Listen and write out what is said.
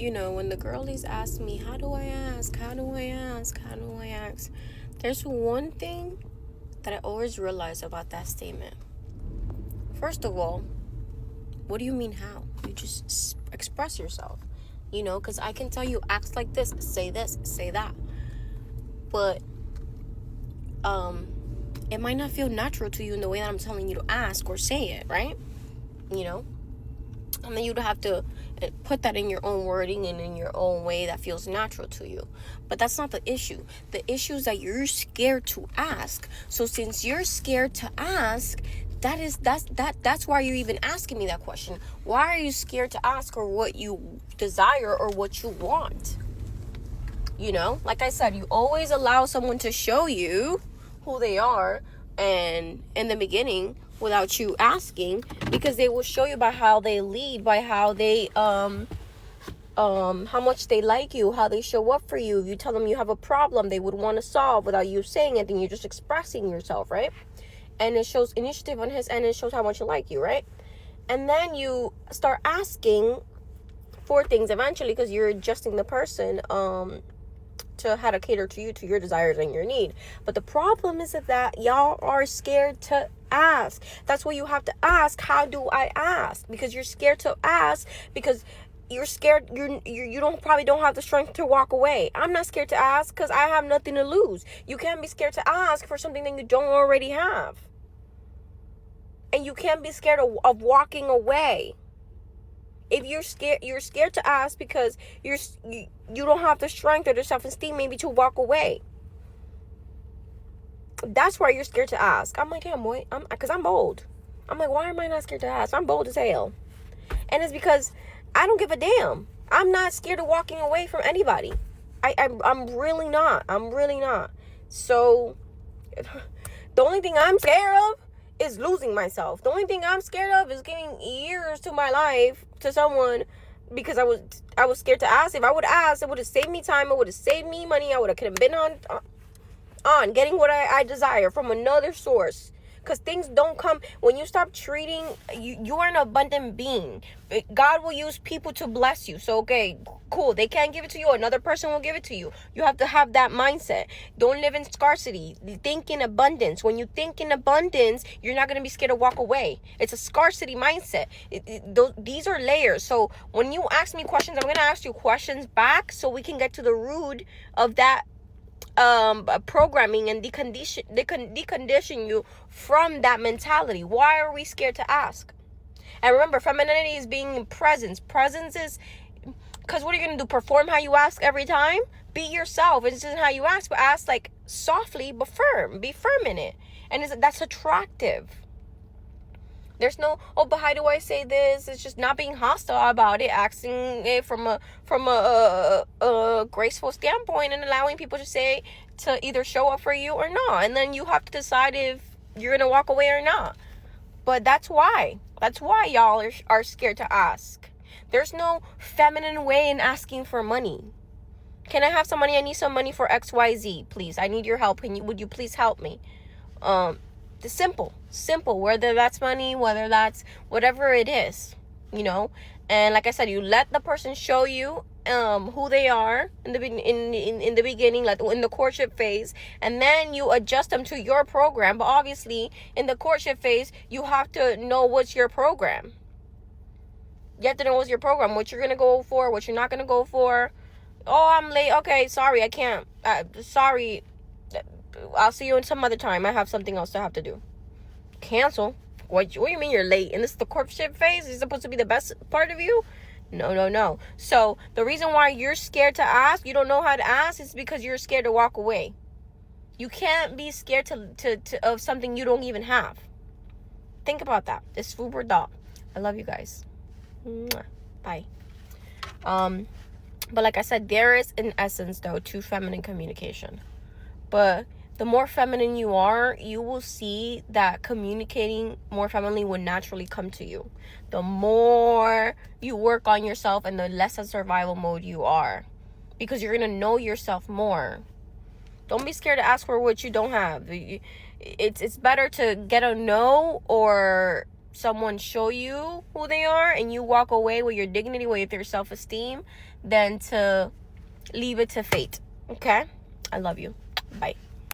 when the girlies ask me, how do I ask? How do I ask? How do I ask? There's one thing that I always realize about that statement. First of all, what do you mean how? You just express yourself, because I can tell you, act like this, say that. But it might not feel natural to you in the way that I'm telling you to ask or say it, right? And then you'd have to put that in your own wording and in your own way that feels natural to you. But that's not the issue. The issue is that you're scared to ask. So since you're scared to ask, that's why you're even asking me that question. Why are you scared to ask or what you desire or what you want? Like I said, you always allow someone to show you who they are, and in the beginning, without you asking, because they will show you by how they lead, by how they how much they like you, how they show up for you. If you tell them you have a problem they would want to solve without you saying anything, you're just expressing yourself, right? And it shows initiative on his end, and it shows how much you like you, right? And then you start asking for things eventually, because you're adjusting the person to how to cater to you, to your desires and your need. But the problem is that y'all are scared to ask. That's why you have to ask, how do I ask? Because you're scared to ask, because you're scared you probably don't have the strength to walk away. I'm not scared to ask because I have nothing to lose. You can't be scared to ask for something that you don't already have. And you can't be scared of walking away. If you're scared to ask because you don't have the strength or the self-esteem maybe to walk away. That's why you're scared to ask. I'm like, yeah, boy, because I'm bold. I'm like, why am I not scared to ask? I'm bold as hell. And it's because I don't give a damn. I'm not scared of walking away from anybody. I'm really not. I'm really not. So the only thing I'm scared of is losing myself. The only thing I'm scared of is giving years to my life to someone because I was scared to ask. If I would ask, it would have saved me time. It would have saved me money. I could have been on getting what I desire from another source. Because things don't come when you stop treating you are an abundant being. God will use people to bless you. So okay, cool, they can't give it to you, another person will give it to you. You have to have that mindset. Don't live in scarcity. Think in abundance. When you think in abundance, you're not going to be scared to walk away. It's a scarcity mindset. These are layers. So when you ask me questions, I'm going to ask you questions back so we can get to the root of that programming and decondition you from that mentality. Why are we scared to ask? And remember, femininity is being in presence. Presence is, because what are you going to do? Perform how you ask every time? Be yourself. It's just how you ask, but ask like softly but firm. Be firm in it. And that's attractive. There's no, but how do I say this? It's just not being hostile about it, asking it from a graceful standpoint and allowing people to either show up for you or not. And then you have to decide if you're going to walk away or not. But that's why y'all are scared to ask. There's no feminine way in asking for money. Can I have some money? I need some money for XYZ, please. I need your help. Would you please help me? The simple, whether that's money, whether that's whatever it is, and like I said, you let the person show you who they are in the beginning, like in the courtship phase, and then you adjust them to your program. But obviously in the courtship phase, you have to know what's your program. You have to know what's your program, what you're gonna go for, what you're not gonna go for. Oh, I'm late. Okay, sorry, I can't. Sorry, I'll see you in some other time. I have something else to have to do. Cancel? What do you mean you're late? And this is the courtship phase? Is supposed to be the best part of you? No. So the reason why you're scared to ask, you don't know how to ask, is because you're scared to walk away. You can't be scared of something you don't even have. Think about that. It's food for thought. I love you guys. Bye. But like I said, there is an essence though to feminine communication. But the more feminine you are, you will see that communicating more femininely will naturally come to you. The more you work on yourself and the less in survival mode you are. Because you're going to know yourself more. Don't be scared to ask for what you don't have. It's better to get a no or someone show you who they are and you walk away with your dignity, with your self-esteem, than to leave it to fate. Okay? I love you. Bye.